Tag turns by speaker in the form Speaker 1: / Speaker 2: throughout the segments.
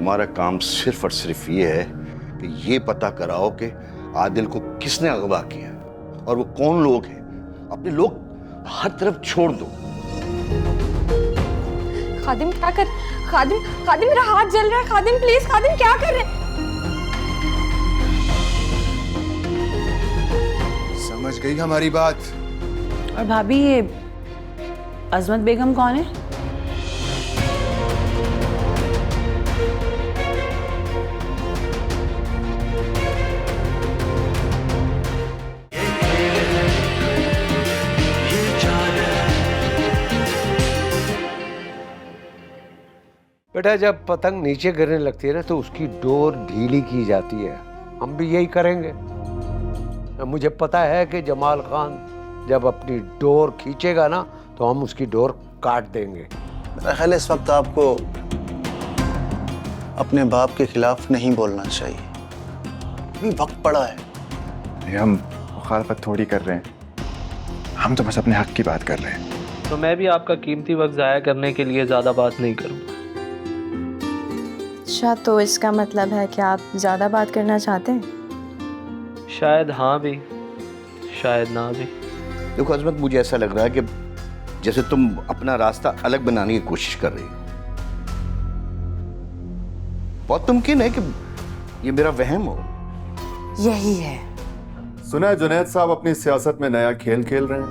Speaker 1: तुम्हारा काम सिर्फ और सिर्फ ये है कि ये पता कराओ कि आदिल को किसने अगवा किया और वो कौन लोग हैं। अपने लोग हर तरफ छोड़ दो।
Speaker 2: खादिम क्या कर, खादिम खादिम मेरा हाथ जल रहा है। खादिम प्लीज, खादिम क्या कर रहे हैं?
Speaker 3: समझ गई हमारी बात।
Speaker 4: और भाभी, ये अजमत बेगम कौन है?
Speaker 5: बेटा, जब पतंग नीचे गिरने लगती है ना तो उसकी डोर ढीली की जाती है। हम भी यही करेंगे। मुझे पता है कि जमाल खान जब अपनी डोर खींचेगा ना तो हम उसकी डोर काट देंगे।
Speaker 6: मेरा ख्याल है इस वक्त आपको अपने बाप के खिलाफ नहीं बोलना चाहिए। अभी वक्त पड़ा है।
Speaker 3: हम मुखालफत थोड़ी कर रहे हैं, हम तो बस अपने हक की बात कर रहे हैं।
Speaker 7: तो मैं भी आपका कीमती वक्त ज़ाया करने के लिए ज़्यादा बात नहीं करूँगा।
Speaker 2: अच्छा, तो इसका मतलब है कि आप ज्यादा बात करना चाहते हैं?
Speaker 7: शायद हाँ भी, शायद ना भी।
Speaker 1: देखो अजमत, मुझे ऐसा लग रहा है कि जैसे तुम अपना रास्ता अलग बनाने की कोशिश कर रही हो। बहुत मुमकिन है कि ये मेरा वहम हो।
Speaker 4: यही है।
Speaker 8: सुना है जुनैद साहब अपनी सियासत में नया खेल खेल रहे हैं।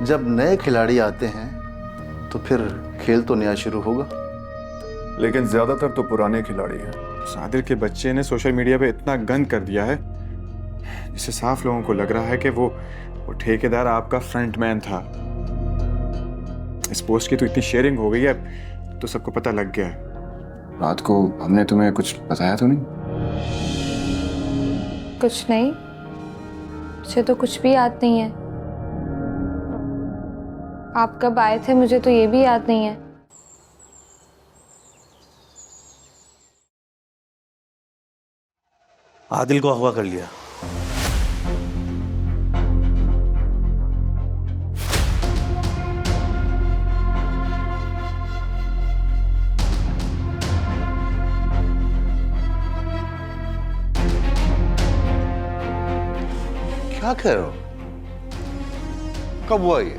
Speaker 6: जब नए खिलाड़ी आते हैं तो फिर खेल तो नया शुरू होगा।
Speaker 8: लेकिन ज्यादातर तो पुराने खिलाड़ी हैं।
Speaker 3: सादिर के बच्चे ने सोशल मीडिया पे इतना गंद कर दिया है जिससे साफ लोगों को लग रहा है कि वो ठेकेदार आपका फ्रंटमैन था। इस पोस्ट की तो इतनी शेयरिंग हो गई है तो सबको पता लग गया है। रात को हमने तुम्हें कुछ बताया तो नहीं?
Speaker 2: कुछ नहीं, मुझे तो कुछ भी याद नहीं है। आप कब आए थे मुझे तो ये भी याद नहीं है।
Speaker 9: आदिल को अगवा कर लिया।
Speaker 1: क्या कह रहे हो? कब हुआ ये?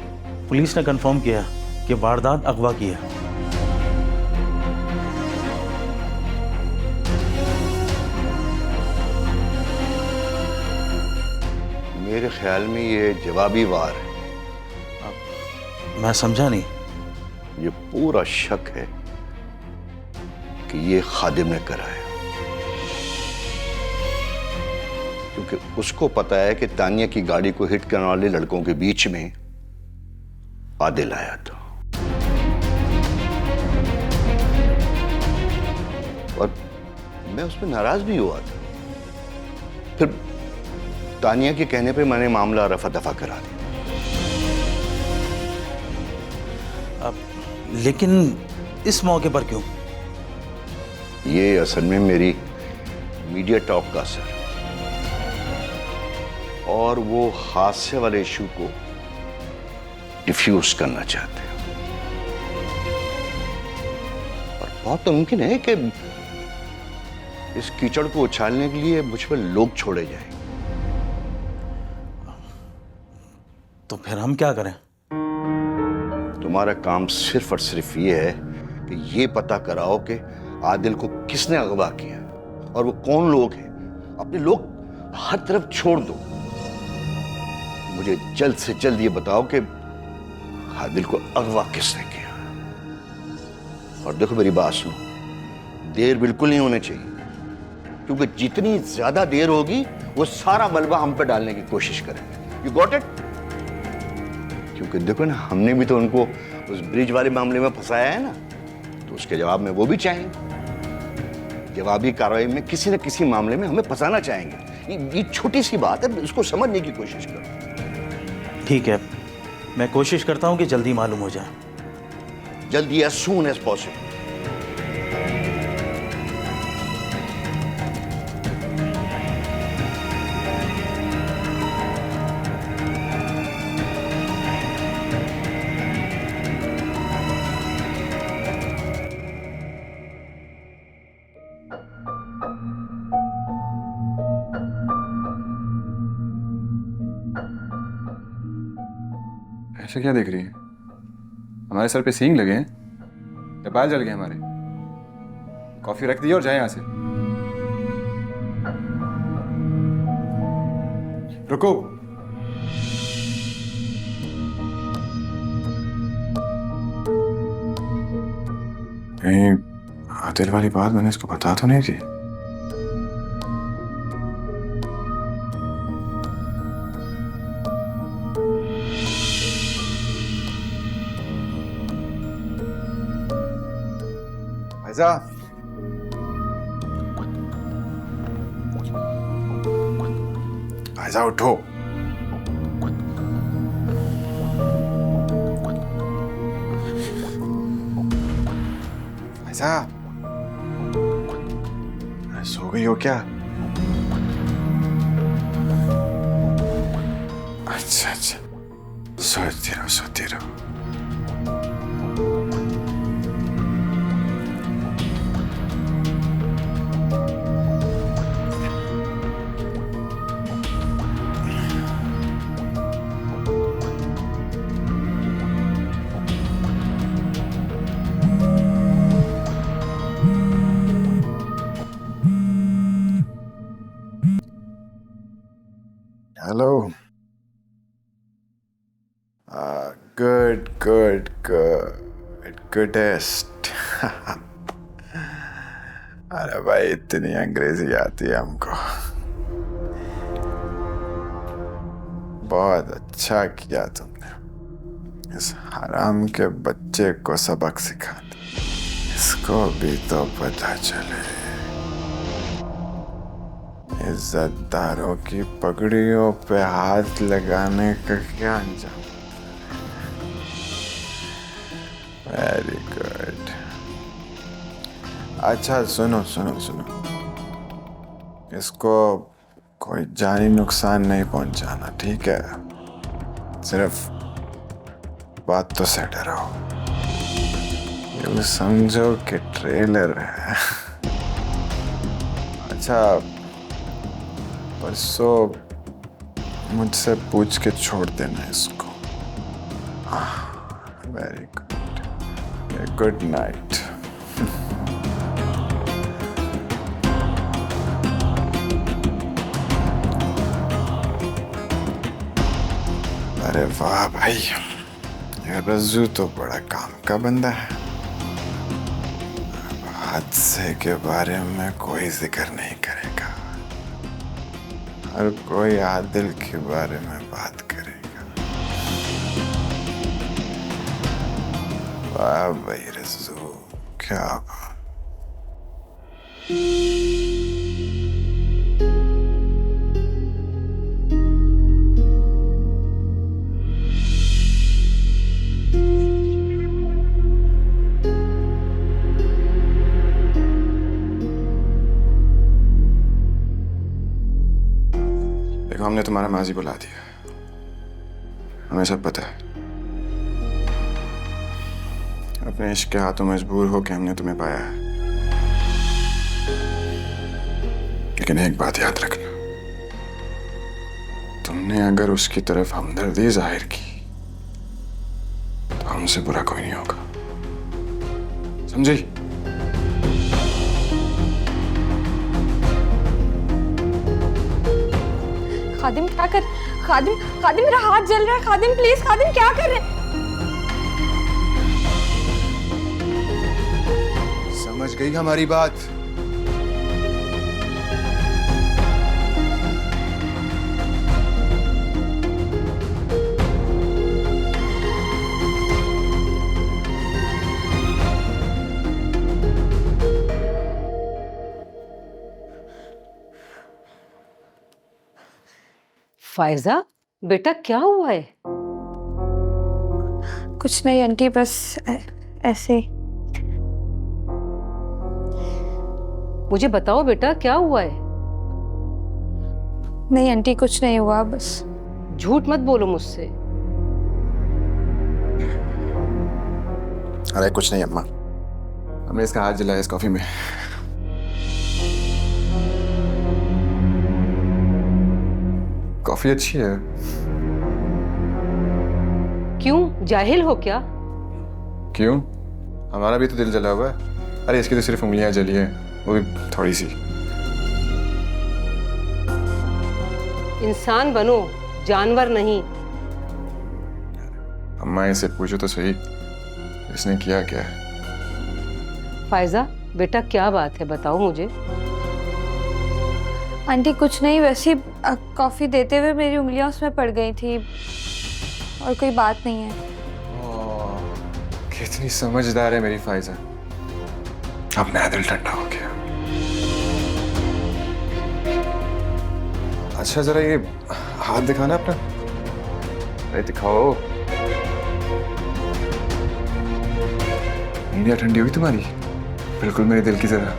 Speaker 9: पुलिस ने कंफर्म किया कि वारदात अगवा की है।
Speaker 1: मेरे ख्याल में ये जवाबी वार है।
Speaker 9: मैं समझा नहीं।
Speaker 1: ये पूरा शक है कि ये खादिम ने कराया, क्योंकि उसको पता है कि तानिया की गाड़ी को हिट करने वाले लड़कों के बीच में आदिल आया था। और मैं उसमें नाराज भी हुआ था। फिर तानिया के कहने पे मैंने मामला रफा दफा करा दिया।
Speaker 9: लेकिन इस मौके पर क्यों?
Speaker 1: ये असल में मेरी मीडिया टॉक का असर, और वो हादसे वाले इशू को डिफ्यूज करना चाहते हैं। और बहुत मुमकिन है कि इस कीचड़ को उछालने के लिए मुझ पर लोग छोड़े जाएं।
Speaker 9: तो फिर हम क्या करें?
Speaker 1: तुम्हारा काम सिर्फ और सिर्फ ये है कि ये पता कराओ कि आदिल को किसने अगवा किया और वो कौन लोग हैं। अपने लोग हर तरफ छोड़ दो। मुझे जल्द से जल्द ये बताओ कि आदिल को अगवा किसने किया। और देखो मेरी बात सुनो, देर बिल्कुल नहीं होनी चाहिए, क्योंकि जितनी ज्यादा देर होगी वो सारा मलबा हम पे डालने की कोशिश करेंगे। You got it? क्योंकि देखो ना, हमने भी तो उनको उस ब्रिज वाले मामले में फंसाया है ना, तो उसके जवाब में वो भी चाहेंगे। जवाबी कार्रवाई में किसी न किसी मामले में हमें फंसाना चाहेंगे। ये छोटी सी बात है, इसको समझने की कोशिश करो।
Speaker 9: ठीक है, मैं कोशिश करता हूं कि जल्दी मालूम हो जाए।
Speaker 1: जल्दी, as soon as possible।
Speaker 3: ऐसे क्या देख रही है? हमारे सर पे सींग लगे हैं या बाल जल गए हमारे? कॉफी रख दी और जाए यहाँ से। रुको। कहीं आदिल वाली बात मैंने इसको बता तो नहीं थी? फैजा, फैजा उठो। फैजा, सो गई हो क्या? अच्छा अच्छा, सोती रहो सोती रहो। Hello. Goodest. अरे भाई इतनी अंग्रेजी आती है हमको। बहुत अच्छा किया तुमने। इस हराम के बच्चे को सबक सिखा दो। इसको भी तो पता चले इज्जतदारों की पगड़ियों पे हाथ लगाने का क्या अंजाम। Very good. अच्छा सुनो सुनो सुनो, इसको कोई जानी नुकसान नहीं पहुंचाना, ठीक है? सिर्फ बात तो से डरो। यूं समझो कि ट्रेलर है। अच्छा, परसों मुझसे पूछ के छोड़ देना इसको। Very good. Good night. अरे वाह भाई, ये रज्जू तो बड़ा काम का बंदा है। हादसे के बारे में कोई जिक्र नहीं करेगा, हर कोई आदिल के बारे में बात करेगा। वाह भाई रज्जू, क्या बात। देखो, हमने तुम्हारा माजी बुला दिया, हमें सब पता है। अपने इश्क के हाथों मजबूर हो के हमने तुम्हें पाया है। लेकिन एक बात याद रखना, तुमने अगर उसकी तरफ हमदर्दी जाहिर की तो हमसे बुरा कोई नहीं होगा, समझी?
Speaker 2: खादिम क्या कर, खादिम खादिम मेरा हाथ जल रहा है। खादिम प्लीज, खादिम क्या कर रहे?
Speaker 3: समझ गई हमारी बात?
Speaker 4: फायजा, बेटा क्या हुआ है?
Speaker 2: कुछ नहीं आंटी, बस ऐसे ही।
Speaker 4: मुझे बताओ बेटा, क्या हुआ है?
Speaker 2: नहीं आंटी, कुछ नहीं हुआ, बस।
Speaker 4: झूठ मत बोलो मुझसे।
Speaker 3: अरे कुछ नहीं अम्मा, हमने इसका हाथ जलाया इस कॉफी में। कॉफी अच्छी है।
Speaker 4: क्यों, जाहिल हो क्या?
Speaker 3: क्यों? हमारा भी तो दिल जला हुआ है। अरे इसकी तो सिर्फ उंगलियां जली हैं, वो भी थोड़ी सी।
Speaker 4: इंसान बनो, जानवर नहीं।
Speaker 3: अम्मा इससे पूछो तो सही, इसने किया क्या है?
Speaker 4: फायजा बेटा क्या बात है, बताओ मुझे।
Speaker 2: आंटी कुछ नहीं, वैसे कॉफी देते हुए मेरी उंगलियां उसमें पड़ गई थी और कोई बात नहीं है।
Speaker 3: कितनी समझदार है मेरी फायजा। अब मेरा दिल ठंडा हो गया। अच्छा जरा ये हाथ दिखाना अपना। अरे दिखाओ। उंगलियां ठंडी हुई तुम्हारी? बिल्कुल मेरे दिल की तरह।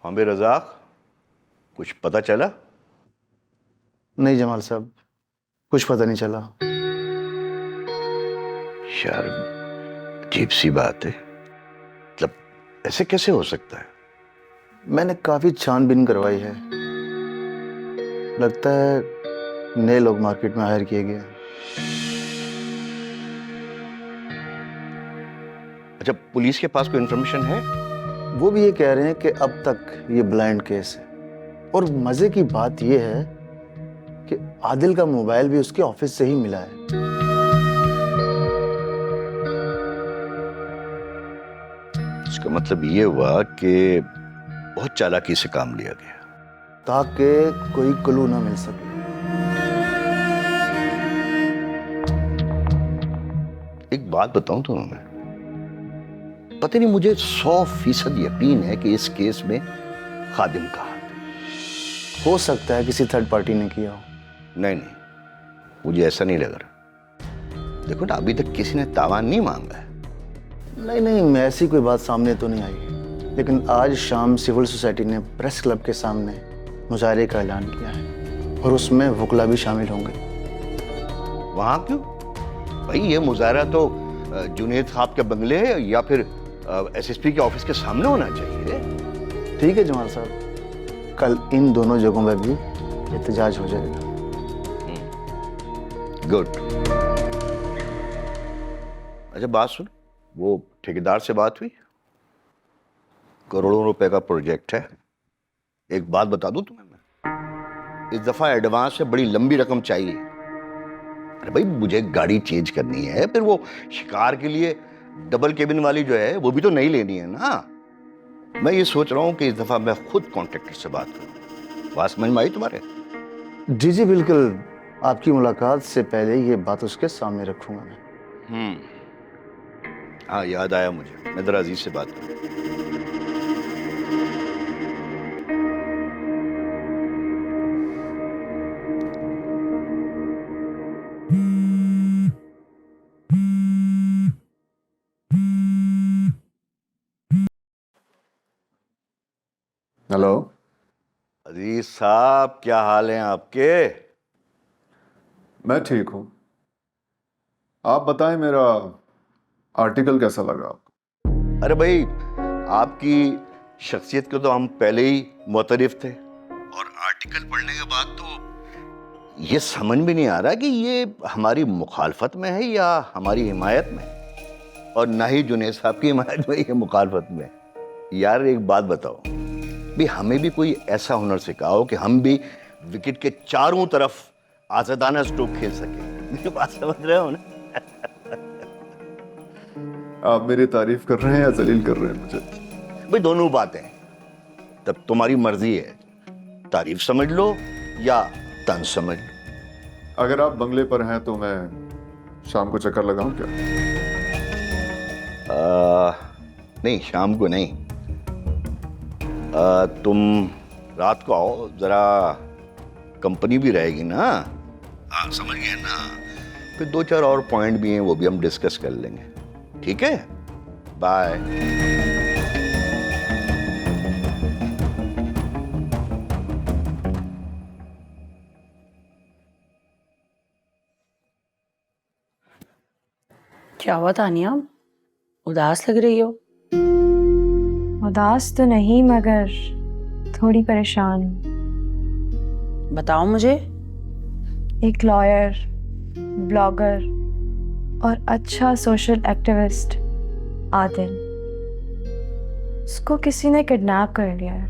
Speaker 1: हाँ बे रज़ाक, कुछ पता चला?
Speaker 6: नहीं जमाल साहब, कुछ पता नहीं चला।
Speaker 1: यार अजीब सी बात है, मतलब ऐसे कैसे हो सकता है?
Speaker 6: मैंने काफी छानबीन करवाई है, लगता है नए लोग मार्केट में हायर किए गए हैं।
Speaker 1: अच्छा, पुलिस के पास कोई इन्फॉर्मेशन है?
Speaker 6: वो भी ये कह रहे हैं कि अब तक ये ब्लाइंड केस है, और मजे की बात ये है कि आदिल का मोबाइल भी उसके ऑफिस से ही मिला है।
Speaker 1: इसका मतलब ये हुआ कि बहुत चालाकी से काम लिया गया,
Speaker 6: ताकि कोई क्लू ना मिल सके।
Speaker 1: एक बात बताऊं तुम्हें, पता नहीं मुझे 100% यकीन है कि इस केस में खादिम का हाथ है।
Speaker 6: हो सकता है किसी थर्ड पार्टी ने किया हो।
Speaker 1: नहीं नहीं, मुझे ऐसा नहीं लग रहा। देखो ना, अभी तक किसी ने तावान नहीं मांगा है।
Speaker 6: नहीं नहीं, ऐसी कोई बात सामने तो नहीं आई, लेकिन आज शाम सिविल सोसाइटी ने प्रेस क्लब के सामने मुजाहरे का ऐलान किया है, और उसमें वकला भी शामिल होंगे।
Speaker 1: वहां क्यों भाई? ये मुजाहरा तो जुनैद साहब के बंगले या फिर एसएसपी के ऑफिस के सामने होना चाहिए।
Speaker 6: ठीक है जमाल साहब, कल इन दोनों जगहों पर भी एहतजाज हो जाएगा।
Speaker 1: गुड। अच्छा बात सुन, वो ठेकेदार से बात हुई? करोड़ों रुपए का प्रोजेक्ट है। एक बात बता दूं तुम्हें मैं, इस दफा एडवांस से बड़ी लंबी रकम चाहिए। अरे भाई मुझे गाड़ी चेंज करनी है, फिर वो शिकार के लिए डबल केबिन वाली जो है वो भी तो नहीं लेनी है ना। मैं ये सोच रहा हूं कि इस दफा मैं खुद कॉन्ट्रैक्टर से बात करूं। बात समझ में आई तुम्हारे?
Speaker 6: जी जी बिल्कुल, आपकी मुलाकात से पहले ये बात उसके सामने रखूंगा मैं।
Speaker 1: हाँ याद आया मुझे, मैं जरा अजीज से बात करूं।
Speaker 8: हेलो।
Speaker 1: अजीज साहब, क्या हाल हैं आपके?
Speaker 8: मैं ठीक हूँ। आप बताएं, मेरा आर्टिकल कैसा लगा आपको?
Speaker 1: अरे भाई, आपकी शख्सियत के तो हम पहले ही मुतरिफ थे, और आर्टिकल पढ़ने के बाद तो ये समझ में नहीं आ रहा कि ये हमारी मुखालफत में है या हमारी हिमायत में, और ना ही जुनैद साहब की हिमायत में या मुखालफत में। यार एक बात बताओ, भी हमें भी कोई ऐसा हुनर सिखाओ कि हम भी विकेट के चारों तरफ आजादाना स्ट्रोक खेल सके। मेरी बात समझ रहे हो ना?
Speaker 8: आप मेरी तारीफ कर रहे हैं या जलील कर रहे हैं मुझे?
Speaker 1: भाई दोनों बातें, तब तुम्हारी मर्जी है, तारीफ समझ लो या तंज समझ लो।
Speaker 8: अगर आप बंगले पर हैं तो मैं शाम को चक्कर लगाऊं क्या?
Speaker 1: नहीं, शाम को नहीं। तुम रात को आओ, जरा कंपनी भी रहेगी ना। हाँ, समझ गए ना? फिर 2-4 और पॉइंट भी हैं, वो भी हम डिस्कस कर लेंगे। ठीक है, बाय।
Speaker 4: क्या हुआ तानिया, उदास लग रही हो?
Speaker 2: उदास तो नहीं, मगर थोड़ी परेशान हूँ।
Speaker 4: बताओ मुझे।
Speaker 2: एक लॉयर, ब्लॉगर और अच्छा सोशल एक्टिविस्ट आदिल, उसको किसी ने किडनैप कर लिया है।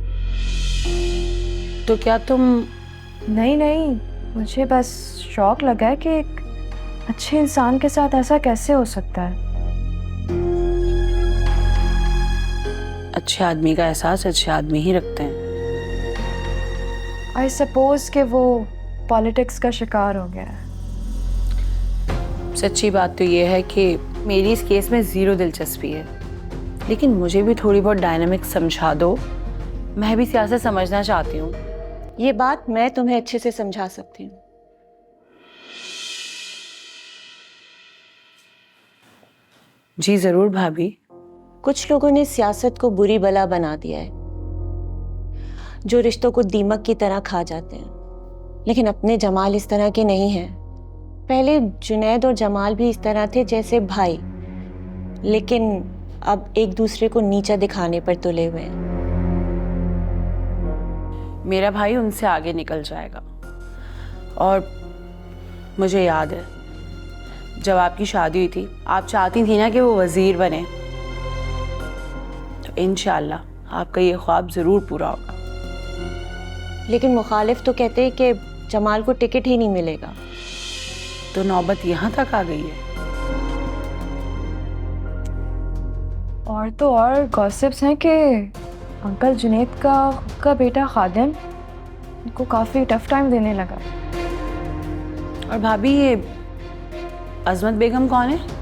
Speaker 4: तो क्या तुम?
Speaker 2: नहीं, मुझे बस शौक लगा है कि एक अच्छे इंसान के साथ ऐसा कैसे हो सकता है।
Speaker 4: अच्छे आदमी का एहसास अच्छे आदमी ही रखते हैं।
Speaker 2: आई सपोज कि वो पॉलिटिक्स का शिकार हो गया है।
Speaker 4: सच्ची बात तो ये है कि मेरी इस केस में ज़ीरो दिलचस्पी है, लेकिन मुझे भी थोड़ी बहुत डायनामिक्स समझा दो। मैं भी सियासत समझना चाहती हूँ।
Speaker 10: ये बात मैं तुम्हें अच्छे से समझा सकती हूँ।
Speaker 4: जी ज़रूर भाभी।
Speaker 10: कुछ लोगों ने सियासत को बुरी बला बना दिया है, जो रिश्तों को दीमक की तरह खा जाते हैं। लेकिन अपने जमाल इस तरह के नहीं हैं। पहले जुनैद और जमाल भी इस तरह थे जैसे भाई, लेकिन अब एक दूसरे को नीचा दिखाने पर तुले हुए हैं।
Speaker 4: मेरा भाई उनसे आगे निकल जाएगा। और मुझे याद है जब आपकी शादी हुई थी, आप चाहती थी ना कि वो वजीर बने। तो इंशाअल्लाह आपका ये ख्वाब ज़रूर पूरा होगा।
Speaker 10: लेकिन मुखालिफ तो कहते हैं कि जमाल को टिकट ही नहीं मिलेगा।
Speaker 4: तो नौबत यहाँ तक आ गई है।
Speaker 2: और तो और गॉसिप्स हैं कि अंकल जुनैद का बेटा खादिम उनको काफ़ी टफ टाइम देने लगा।
Speaker 4: और भाभी, ये अजमत बेगम कौन है?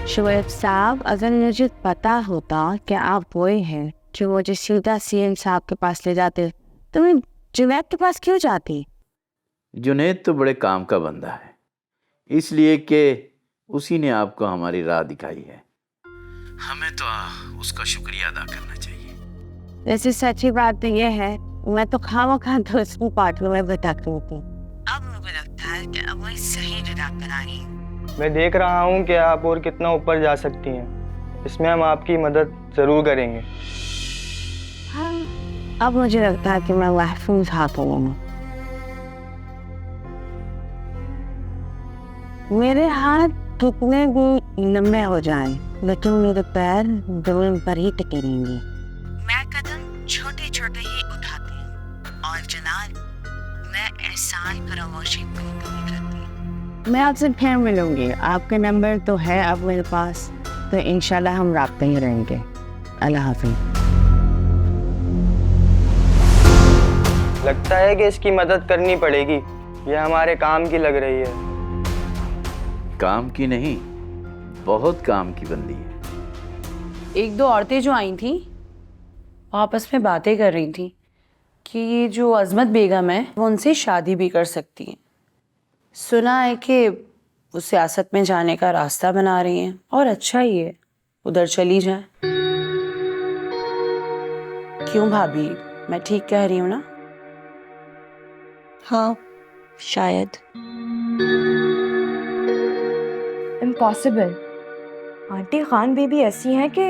Speaker 11: शुएब साहब, अगर मुझे पता होता कि आप वही हैं जो मुझे सीधा सीएम साहब के पास ले जाते, तो मैं जुनैद के पास क्यों जाती?
Speaker 12: जुनैद तो बड़े काम का बंदा है, इसलिए कि उसी ने आपको हमारी राह दिखाई है। हमें तो उसका शुक्रिया अदा करना चाहिए।
Speaker 11: वैसे सच्ची बात तो यह है, मैं तो खामखा दोस्तों पार्टियों में भटक रही थी। अब मुझे लगता है कि अब वही सही जगह पर आई।
Speaker 7: मैं देख रहा हूँ कि आप और कितना ऊपर जा सकती हैं। इसमें हम आपकी मदद ज़रूर करेंगे।
Speaker 11: हाँ, अब मुझे लगता है कि मैं महफूज हाथों में। मेरे हाथ कितने भी लंबे हो जाएं, लेकिन मेरे पैर जमीन पर ही टिके रहेंगे। मैं कदम छोटे छोटे ही उठाती हूँ, और जनाब, मैं एहसान फरामोशी नहीं करती। मैं आपसे फिर मिलूंगी। आपका नंबर तो है अब मेरे पास, तो इंशाल्लाह हम राब्ते ही रहेंगे। अल्लाह हाफिज़।
Speaker 7: लगता है कि इसकी मदद करनी पड़ेगी। यह हमारे काम की लग रही है।
Speaker 12: काम की नहीं, बहुत काम की बंदी है।
Speaker 4: एक दो औरतें जो आई थी आपस में बातें कर रही थी कि ये जो अजमत बेगम है वो उनसे शादी भी कर सकती हैं। सुना है कि वो सियासत में जाने का रास्ता बना रही हैं और अच्छा ही है, उधर चली जाए। क्यों भाभी, मैं ठीक कह रही हूँ ना?
Speaker 10: हाँ शायद।
Speaker 2: इम्पॉसिबल। आंटी खान बीबी ऐसी हैं कि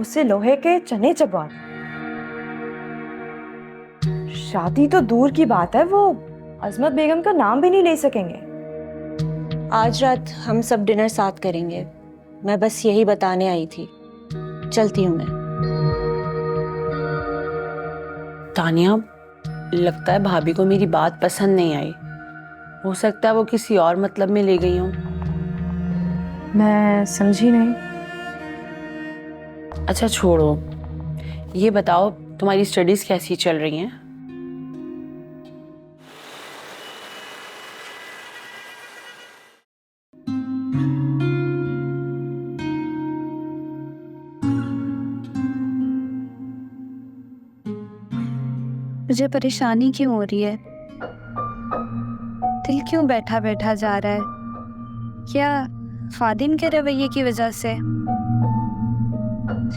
Speaker 2: उसे लोहे के चने चबा दें। शादी तो दूर की बात है, वो अजमत बेगम का नाम भी नहीं ले सकेंगे।
Speaker 10: आज रात हम सब डिनर साथ करेंगे, मैं बस यही बताने आई थी। चलती हूँ मैं।
Speaker 4: तानिया, लगता है भाभी को मेरी बात पसंद नहीं आई। हो सकता है वो किसी और मतलब में ले गई हूँ।
Speaker 2: मैं समझी नहीं।
Speaker 4: अच्छा छोड़ो, ये बताओ तुम्हारी स्टडीज कैसी चल रही हैं?
Speaker 13: मुझे परेशानी क्यों हो रही है? दिल क्यों बैठा बैठा जा रहा है? क्या फादिम के रवैये की वजह से?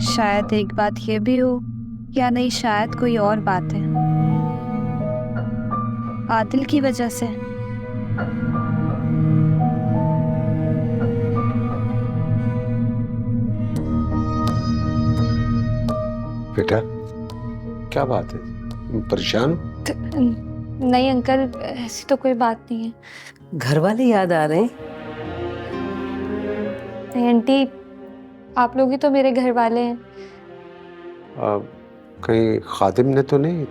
Speaker 13: शायद एक बात ये भी हो, या नहीं शायद कोई और बात है। आदिल की वजह से।
Speaker 5: बेटा क्या बात है, परेशान?
Speaker 13: नहीं अंकल, ऐसी तो कोई बात नहीं है।
Speaker 11: घर वाले याद आ रहे हैं?
Speaker 13: नहीं आंटी, आप लोग ही तो मेरे घर वाले हैं।
Speaker 5: कहीं खादिम ने तो नहीं?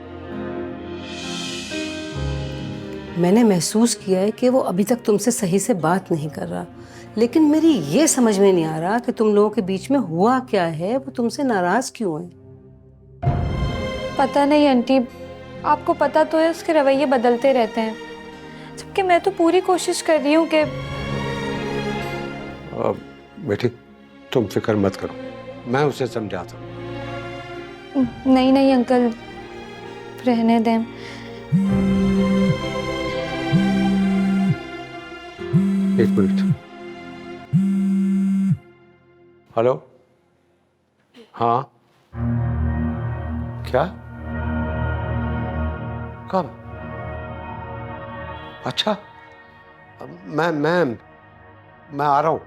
Speaker 11: मैंने महसूस किया है कि वो अभी तक तुमसे सही से बात नहीं कर रहा, लेकिन मेरी ये समझ में नहीं आ रहा कि तुम लोगों के बीच में हुआ क्या है, वो तुमसे नाराज क्यों है?
Speaker 13: पता नहीं आंटी, आपको पता तो है उसके रवैये बदलते रहते हैं, जबकि मैं तो पूरी कोशिश कर रही हूँ कि।
Speaker 5: बेटी तुम फिक्र मत करो, मैं उसे समझाता हूँ।
Speaker 13: नहीं नहीं अंकल, रहने दें।
Speaker 5: एक मिनट। हेलो, हाँ क्या? कब? अच्छा, मैं आ रहा हूँ,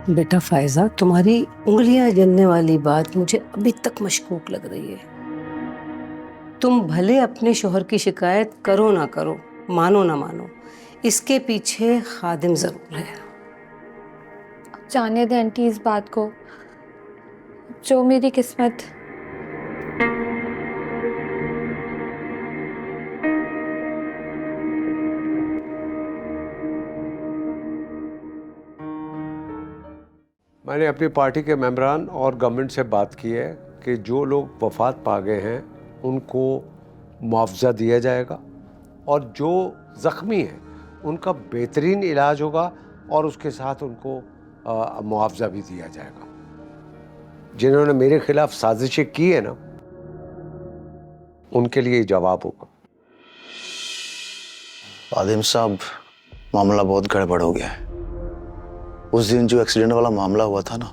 Speaker 11: बेटा फायजा, तुम्हारी उंगलियां जलने वाली बात मुझे अभी तक मशकूक लग रही है। तुम भले अपने शोहर की शिकायत करो ना करो, मानो ना मानो, इसके पीछे खादिम जरूर है।
Speaker 13: जाने दें आंटी इस बात को, जो मेरी किस्मत।
Speaker 5: मैंने अपनी पार्टी के मेंबरान और गवर्नमेंट से बात की है कि जो लोग वफात पा गए हैं उनको मुआवजा दिया जाएगा, और जो ज़ख्मी हैं उनका बेहतरीन इलाज होगा, और उसके साथ उनको मुआवजा भी दिया जाएगा। जिन्होंने मेरे खिलाफ साजिशें की है ना, उनके लिए जवाब होगा।
Speaker 6: आदिम साहब, मामला बहुत गड़बड़ हो गया है। उस दिन जो एक्सीडेंट वाला मामला हुआ था ना,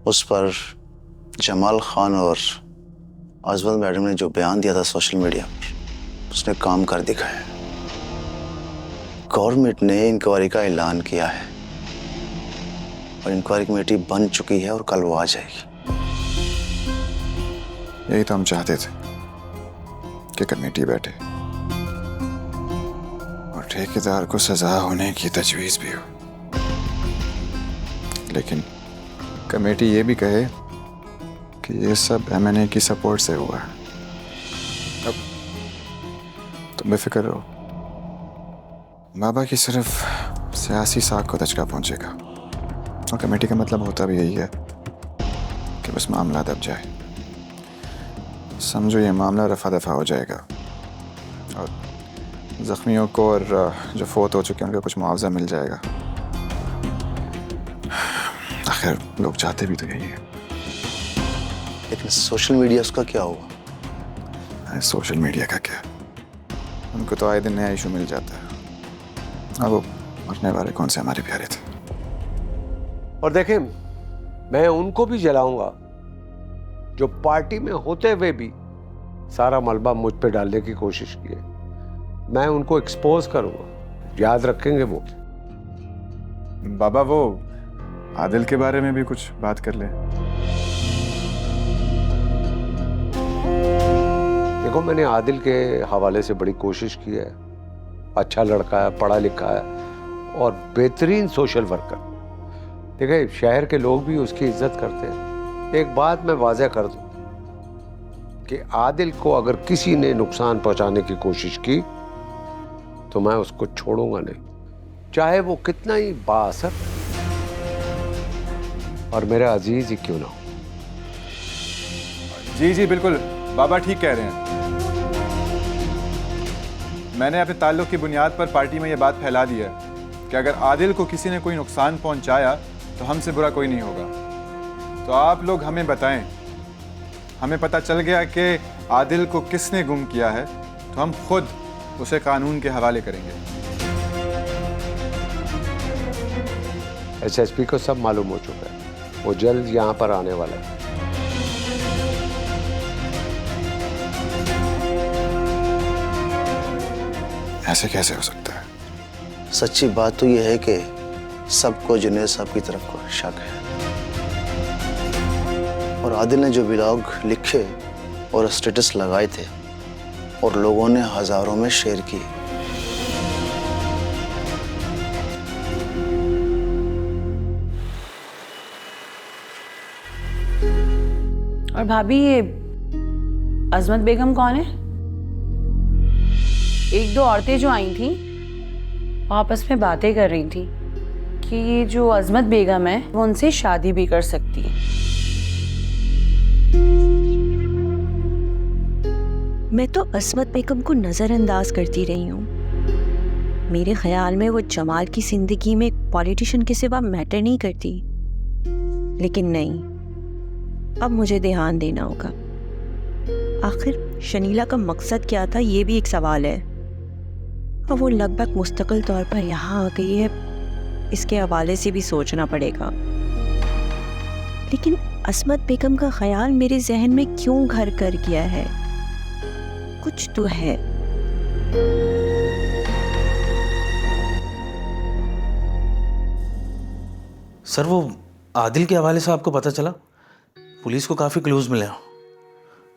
Speaker 6: उस पर जमाल खान और अजमत मैडम ने जो बयान दिया था सोशल मीडिया पर, उसने काम कर दिखाया। गवर्नमेंट ने इंक्वायरी का ऐलान किया है और इंक्वायरी कमेटी बन चुकी है और कल वो आ जाएगी।
Speaker 3: यही तो हम चाहते थे कि कमेटी बैठे और ठेकेदार को सजा होने की तजवीज़ भी हो, लेकिन कमेटी ये भी कहे कि ये सब MNA की सपोर्ट से हुआ है। अब तुम बेफिक्र रहो, बाबा की सिर्फ सियासी साख को दचका पहुंचेगा, और कमेटी का मतलब होता भी यही है कि बस मामला दब जाए। समझो ये मामला रफा दफा हो जाएगा और जख्मियों को और जो फोत हो चुके हैं उनको कुछ मुआवजा मिल जाएगा। आखिर लोग चाहते भी तो यही है।
Speaker 6: लेकिन सोशल मीडिया उसका क्या हुआ?
Speaker 3: अरे सोशल मीडिया का क्या, उनको तो आए दिन नया इशू मिल जाता है। अब वो मरने वाले कौन से हमारे प्यारे थे।
Speaker 5: और देखें, मैं उनको भी जलाऊंगा जो पार्टी में होते हुए भी सारा मलबा मुझ पे डालने की कोशिश की है। मैं उनको एक्सपोज करूंगा, याद रखेंगे वो।
Speaker 3: बाबा वो आदिल के बारे में भी कुछ बात कर ले।
Speaker 5: देखो, मैंने आदिल के हवाले से बड़ी कोशिश की है। अच्छा लड़का है, पढ़ा लिखा है और बेहतरीन सोशल वर्कर। देखिए, शहर के लोग भी उसकी इज्जत करते हैं। एक बात मैं वाज़ेह कर दूं कि आदिल को अगर किसी ने नुकसान पहुंचाने की कोशिश की तो मैं उसको छोड़ूंगा नहीं, चाहे वो कितना ही बाअसर और मेरा अजीज ही क्यों ना हो।
Speaker 3: जी जी बिल्कुल, बाबा ठीक कह रहे हैं। मैंने अपने ताल्लुक की बुनियाद पर पार्टी में यह बात फैला दी है कि अगर आदिल को किसी ने कोई नुकसान पहुंचाया तो हमसे बुरा कोई नहीं होगा। तो आप लोग हमें बताएं, हमें पता चल गया कि आदिल को किसने गुम किया है तो हम खुद उसे कानून के हवाले करेंगे।
Speaker 5: एसएसपी को सब मालूम हो चुका है, वो जल्द यहाँ पर आने वाला है।
Speaker 3: ऐसे कैसे हो सकता है?
Speaker 6: सच्ची बात तो यह है कि सबको जुनैद साहब की तरफ को शक है, और आदिल ने जो ब्लॉग लिखे और स्टेटस लगाए थे और लोगों ने हजारों में शेयर किए।
Speaker 4: और भाभी, ये अजमत बेगम कौन है? एक दो औरतें जो आई थी वो आपस में बातें कर रही थी कि ये जो अजमत बेगम है वो उनसे शादी भी कर सकती है।
Speaker 10: मैं तो अजमत बेगम को नज़रअंदाज करती रही हूँ। मेरे ख्याल में वो जमाल की जिंदगी में एक पॉलिटिशियन के सिवा मैटर नहीं करती। लेकिन नहीं, अब मुझे ध्यान देना होगा। आखिर शनीला का मकसद क्या था, ये भी एक सवाल है। अब वो लगभग मुस्तकिल तौर पर यहाँ आ गई है, इसके हवाले से भी सोचना पड़ेगा। लेकिन अजमत बेगम का ख्याल मेरे जहन में क्यों घर कर गया है? कुछ तो है।
Speaker 9: सर, वो आदिल के हवाले से आपको पता चला? पुलिस को काफ़ी क्लूज मिले।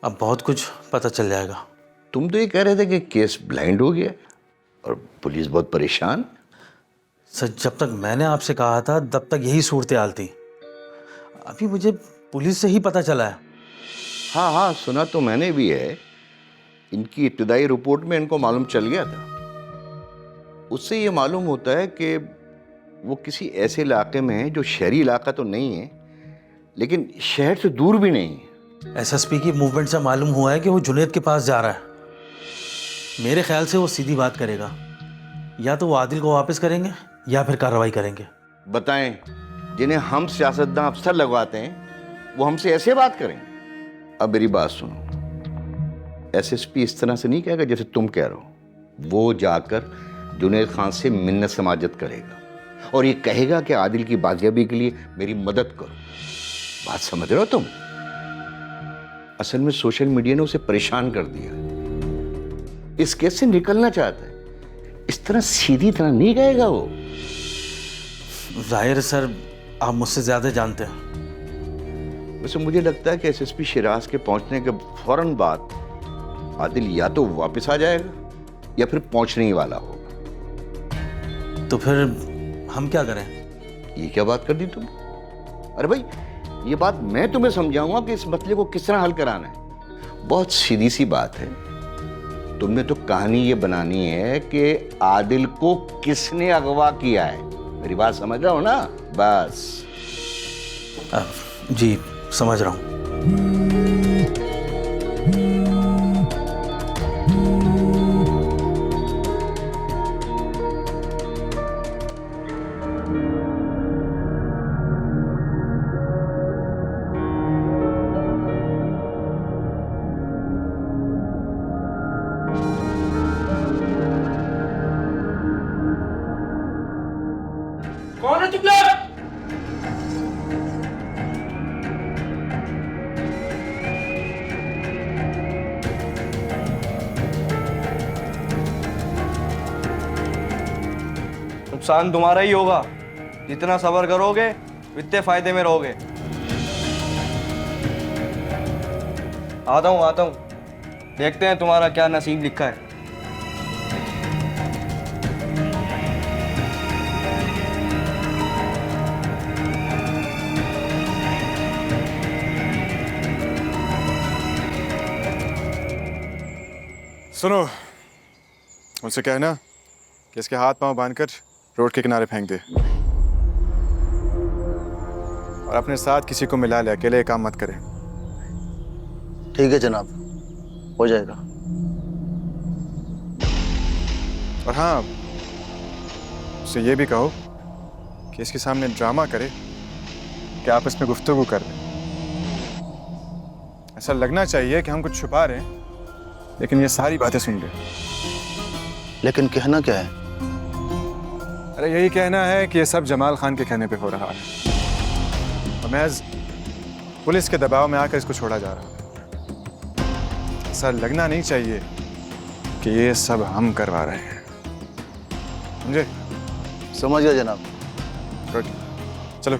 Speaker 9: अब बहुत कुछ पता चल जाएगा।
Speaker 1: तुम तो ये कह रहे थे कि केस ब्लाइंड हो गया और पुलिस बहुत परेशान।
Speaker 9: सर, जब तक मैंने आपसे कहा था तब तक यही सूरत हाल थी। अभी मुझे पुलिस से ही पता चला है।
Speaker 1: हाँ हाँ, सुना तो मैंने भी है। इनकी इब्तिदाई रिपोर्ट में इनको मालूम चल गया था। उससे ये मालूम होता है कि वो किसी ऐसे इलाके में है जो शहरी इलाका तो नहीं है, लेकिन शहर से दूर भी नहीं है।
Speaker 9: एसएसपी की मूवमेंट से मालूम हुआ है कि वो जुनैद के पास जा रहा है। मेरे ख्याल से वो सीधी बात करेगा, या तो वो आदिल को वापस करेंगे या फिर कार्रवाई करेंगे।
Speaker 1: बताएं, जिन्हें हम सियासतदान अफसर लगवाते हैं वो हमसे ऐसे बात करेंगे? अब मेरी बात सुनो, एसएसपी इस तरह से नहीं कहेगा जैसे तुम कह रहे हो। वो जाकर जुनैद खान से मिन्नत समाजत करेगा और ये कहेगा कि आदिल की बाजियाबी के लिए मेरी मदद करो। बात समझ रहे हो तुम? असल में सोशल मीडिया ने उसे परेशान कर दिया। इस केस से निकलना चाहता है, इस तरह सीधी तरह नहीं कहेगा वो।
Speaker 9: जाहिर है सर, आप मुझसे ज्यादा जानते हैं।
Speaker 1: वैसे मुझे लगता है कि एसएसपी शिराज के पहुंचने के फौरन बाद आदिल या तो वापस आ जाएगा या फिर पहुंचने ही वाला होगा।
Speaker 9: तो फिर हम क्या करें?
Speaker 1: ये क्या बात कर दी तुम? अरे भाई, ये बात मैं तुम्हें समझाऊंगा कि इस मसले को किस तरह हल कराना है। बहुत सीधी सी बात है। तुमने तो कहानी ये बनानी है कि आदिल को किसने अगवा किया है। मेरी बात समझ रहे हो ना? बस।
Speaker 9: जी समझ रहा हूँ।
Speaker 7: नुकसान तुम्हारा ही होगा। जितना सब्र करोगे उतने फायदे में रहोगे। आता हूँ, देखते हैं तुम्हारा क्या नसीब लिखा है।
Speaker 3: सुनो, उनसे कहना कि इसके हाथ पांव बांधकर रोड के किनारे फेंक दे और अपने साथ किसी को मिला ले, अकेले ये काम मत करे।
Speaker 6: ठीक है जनाब, हो जाएगा।
Speaker 3: और हाँ, उसे ये भी कहो कि इसके सामने ड्रामा करे कि आपस में गुफ्तगू कर रहे हैं। ऐसा लगना चाहिए कि हम कुछ छुपा रहे हैं, लेकिन ये सारी बातें सुन रहे।
Speaker 6: लेकिन कहना क्या है?
Speaker 3: अरे यही कहना है कि ये सब जमाल खान के कहने पे हो रहा है और महज पुलिस के दबाव में आकर इसको छोड़ा जा रहा है। ऐसा लगना नहीं चाहिए कि ये सब हम करवा रहे हैं, समझे?
Speaker 6: समझ गया जनाब।
Speaker 3: गुड, चलो।